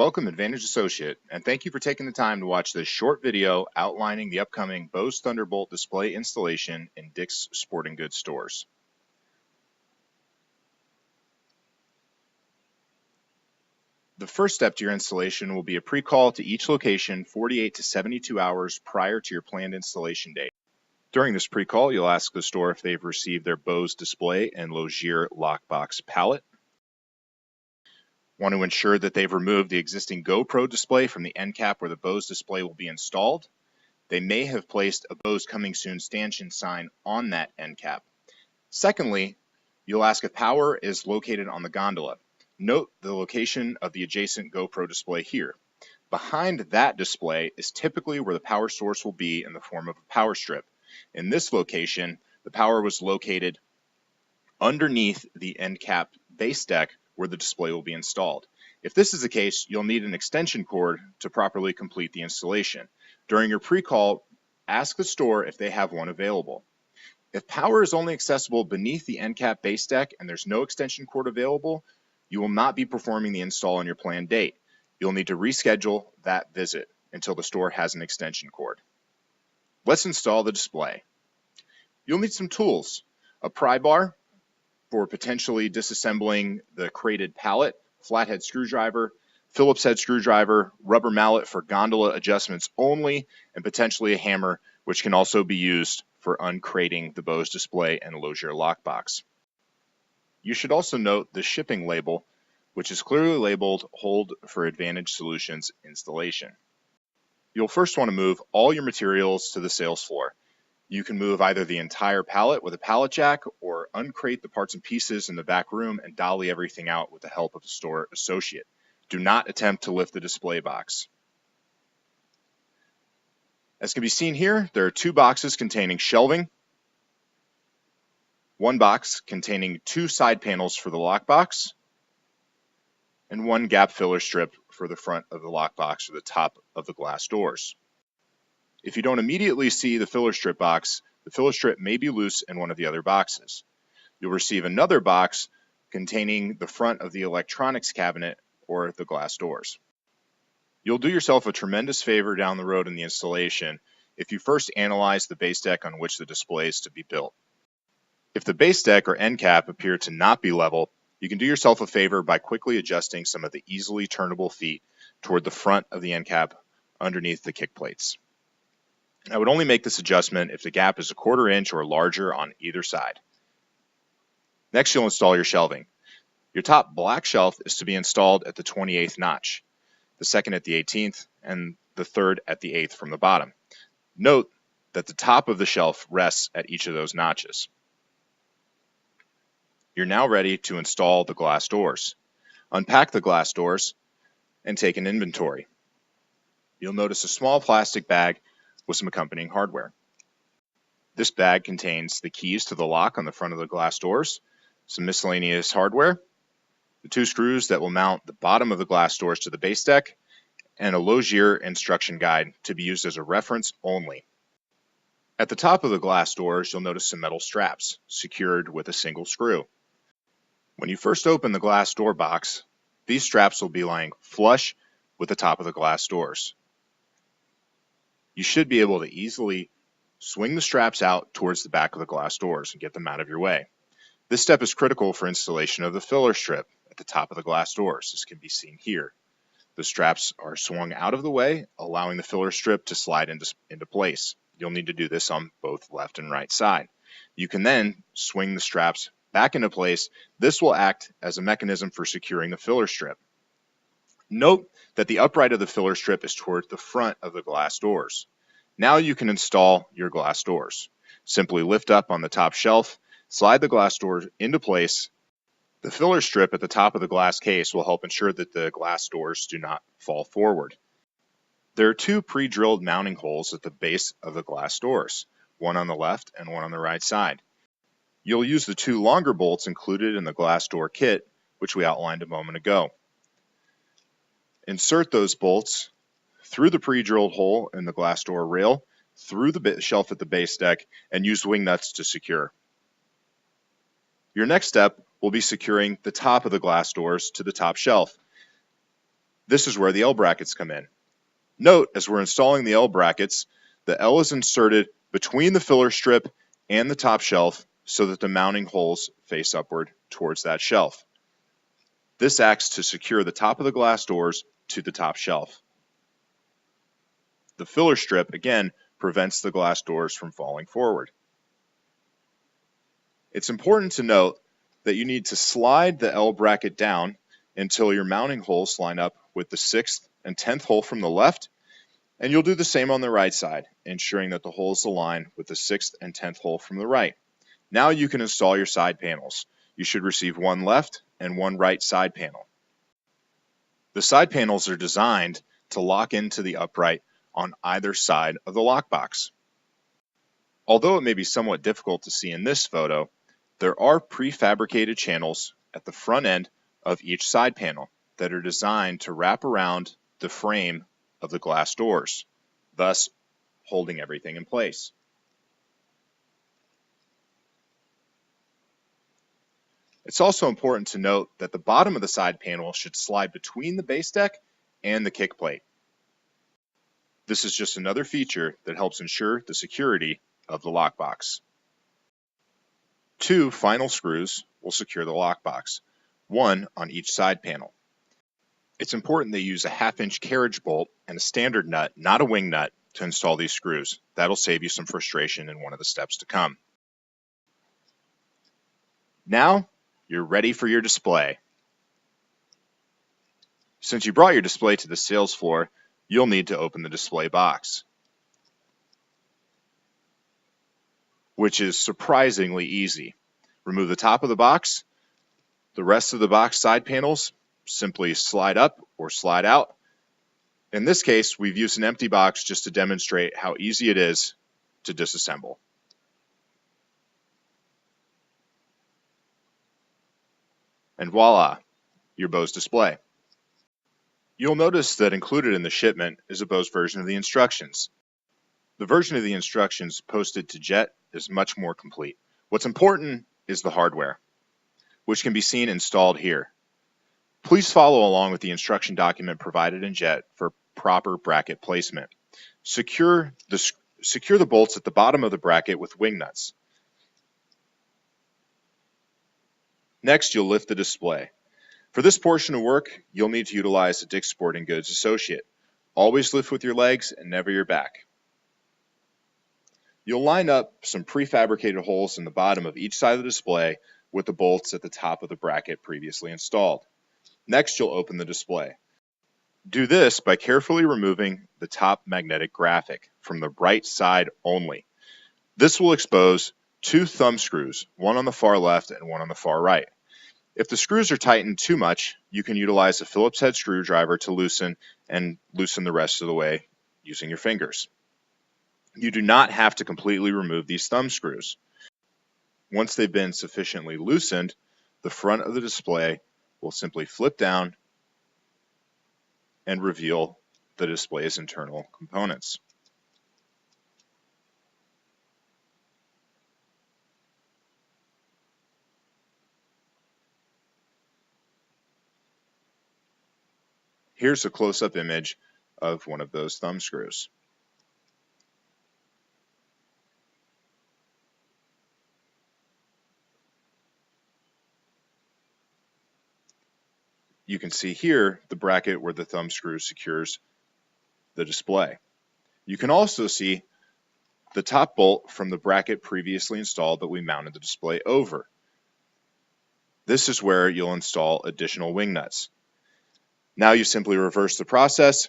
Welcome, Advantage Associate, and thank you for taking the time to watch this short video outlining the upcoming Bose Thunderbolt display installation in Dick's Sporting Goods stores. The first step to your installation will be a pre-call to each location 48 to 72 hours prior to your planned installation date. During this pre-call, you'll ask the store if they've received their Bose display and Logier lockbox pallet. Want to ensure that they've removed the existing GoPro display from the end cap where the Bose display will be installed. They may have placed a Bose Coming Soon stanchion sign on that end cap. Secondly, you'll ask if power is located on the gondola. Note the location of the adjacent GoPro display here. Behind that display is typically where the power source will be in the form of a power strip. In this location, the power was located underneath the end cap base deck where the display will be installed. If this is the case, you'll need an extension cord to properly complete the installation. During your pre-call, ask the store if they have one available. If power is only accessible beneath the end cap base deck and there's no extension cord available, you will not be performing the install on your planned date. You'll need to reschedule that visit until the store has an extension cord. Let's install the display. You'll need some tools, a pry bar for potentially disassembling the crated pallet, flathead screwdriver, Phillips head screwdriver, rubber mallet for gondola adjustments only, and potentially a hammer, which can also be used for uncrating the Bose display and Logier lockbox. You should also note the shipping label, which is clearly labeled Hold for Advantage Solutions installation. You'll first want to move all your materials to the sales floor. You can move either the entire pallet with a pallet jack or uncrate the parts and pieces in the back room and dolly everything out with the help of a store associate. Do not attempt to lift the display box. As can be seen here, there are two boxes containing shelving, one box containing two side panels for the lockbox, and one gap filler strip for the front of the lockbox or the top of the glass doors. If you don't immediately see the filler strip box, the filler strip may be loose in one of the other boxes. You'll receive another box containing the front of the electronics cabinet or the glass doors. You'll do yourself a tremendous favor down the road in the installation if you first analyze the base deck on which the display is to be built. If the base deck or end cap appear to not be level, you can do yourself a favor by quickly adjusting some of the easily turnable feet toward the front of the end cap underneath the kick plates. I would only make this adjustment if the gap is a 1/4 inch or larger on either side. Next, you'll install your shelving. Your top black shelf is to be installed at the 28th notch, the second at the 18th, and the third at the 8th from the bottom. Note that the top of the shelf rests at each of those notches. You're now ready to install the glass doors. Unpack the glass doors and take an inventory. You'll notice a small plastic bag with some accompanying hardware. This bag contains the keys to the lock on the front of the glass doors, some miscellaneous hardware, the two screws that will mount the bottom of the glass doors to the base deck, and a Logier instruction guide to be used as a reference only. At the top of the glass doors, you'll notice some metal straps secured with a single screw. When you first open the glass door box, these straps will be lying flush with the top of the glass doors. You should be able to easily swing the straps out towards the back of the glass doors and get them out of your way. This step is critical for installation of the filler strip at the top of the glass doors. This can be seen here. The straps are swung out of the way, allowing the filler strip to slide into place. You'll need to do this on both left and right side. You can then swing the straps back into place. This will act as a mechanism for securing the filler strip. Note that the upright of the filler strip is toward the front of the glass doors. Now you can install your glass doors. Simply lift up on the top shelf, slide the glass door into place. The filler strip at the top of the glass case will help ensure that the glass doors do not fall forward. There are two pre-drilled mounting holes at the base of the glass doors, one on the left and one on the right side. You'll use the two longer bolts included in the glass door kit, which we outlined a moment ago. Insert those bolts through the pre-drilled hole in the glass door rail, through the shelf at the base deck, and use wing nuts to secure. Your next step will be securing the top of the glass doors to the top shelf. This is where the L brackets come in. Note, as we're installing the L brackets, the L is inserted between the filler strip and the top shelf so that the mounting holes face upward towards that shelf. This acts to secure the top of the glass doors to the top shelf. The filler strip, again, prevents the glass doors from falling forward. It's important to note that you need to slide the L bracket down until your mounting holes line up with the 6th and 10th hole from the left, and you'll do the same on the right side, ensuring that the holes align with the 6th and 10th hole from the right. Now you can install your side panels. You should receive one left and one right side panel. The side panels are designed to lock into the upright on either side of the lockbox. Although it may be somewhat difficult to see in this photo, there are prefabricated channels at the front end of each side panel that are designed to wrap around the frame of the glass doors, thus holding everything in place. It's also important to note that the bottom of the side panel should slide between the base deck and the kick plate. This is just another feature that helps ensure the security of the lockbox. 2 final screws will secure the lockbox, one on each side panel. It's important that you use a 1/2-inch carriage bolt and a standard nut, not a wing nut, to install these screws. That'll save you some frustration in one of the steps to come. Now, you're ready for your display. Since you brought your display to the sales floor, you'll need to open the display box, which is surprisingly easy. Remove the top of the box. The rest of the box side panels simply slide up or slide out. In this case, we've used an empty box just to demonstrate how easy it is to disassemble. And voila, your Bose display. You'll notice that included in the shipment is a Bose version of the instructions. The version of the instructions posted to Jet is much more complete. What's important is the hardware, which can be seen installed here. Please follow along with the instruction document provided in Jet for proper bracket placement. Secure the bolts at the bottom of the bracket with wing nuts. Next, you'll lift the display. For this portion of work, you'll need to utilize a Dick's Sporting Goods associate. Always lift with your legs and never your back. You'll line up some prefabricated holes in the bottom of each side of the display with the bolts at the top of the bracket previously installed. Next, you'll open the display. Do this by carefully removing the top magnetic graphic from the right side only. This will expose 2 thumb screws, one on the far left and one on the far right. If the screws are tightened too much, you can utilize a Phillips head screwdriver to loosen the rest of the way using your fingers. You do not have to completely remove these thumb screws. Once they've been sufficiently loosened, the front of the display will simply flip down and reveal the display's internal components. Here's a close-up image of one of those thumb screws. You can see here the bracket where the thumb screw secures the display. You can also see the top bolt from the bracket previously installed that we mounted the display over. This is where you'll install additional wing nuts. Now you simply reverse the process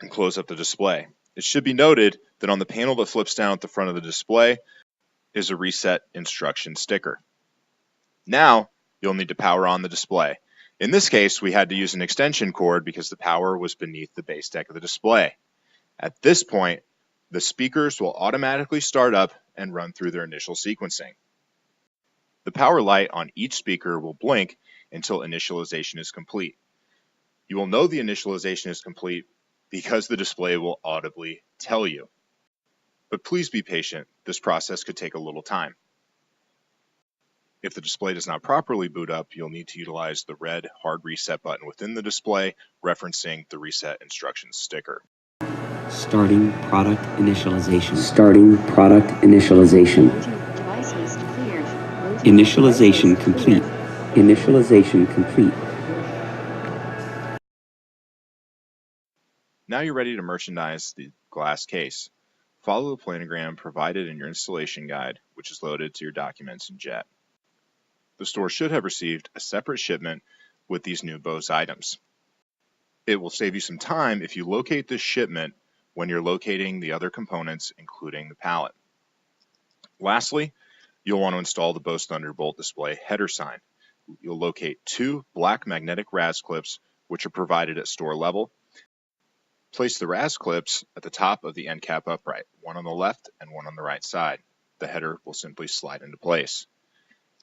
and close up the display. It should be noted that on the panel that flips down at the front of the display is a reset instruction sticker. Now you'll need to power on the display. In this case, we had to use an extension cord because the power was beneath the base deck of the display. At this point, the speakers will automatically start up and run through their initial sequencing. The power light on each speaker will blink until initialization is complete. You will know the initialization is complete because the display will audibly tell you. But please be patient, this process could take a little time. If the display does not properly boot up, you'll need to utilize the red hard reset button within the display, referencing the reset instructions sticker. Starting product initialization. Starting product initialization. Initialization complete. Initialization complete. Now you're ready to merchandise the glass case. Follow the planogram provided in your installation guide, which is loaded to your documents in JET. The store should have received a separate shipment with these new Bose items. It will save you some time if you locate this shipment when you're locating the other components, including the pallet. Lastly, you'll want to install the Bose Thunderbolt display header sign. You'll locate 2 black magnetic RAS clips, which are provided at store level. Place the RAS clips at the top of the end cap upright, one on the left and one on the right side. The header will simply slide into place.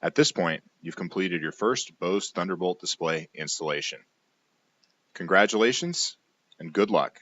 At this point, you've completed your first Bose Thunderbolt display installation. Congratulations and good luck.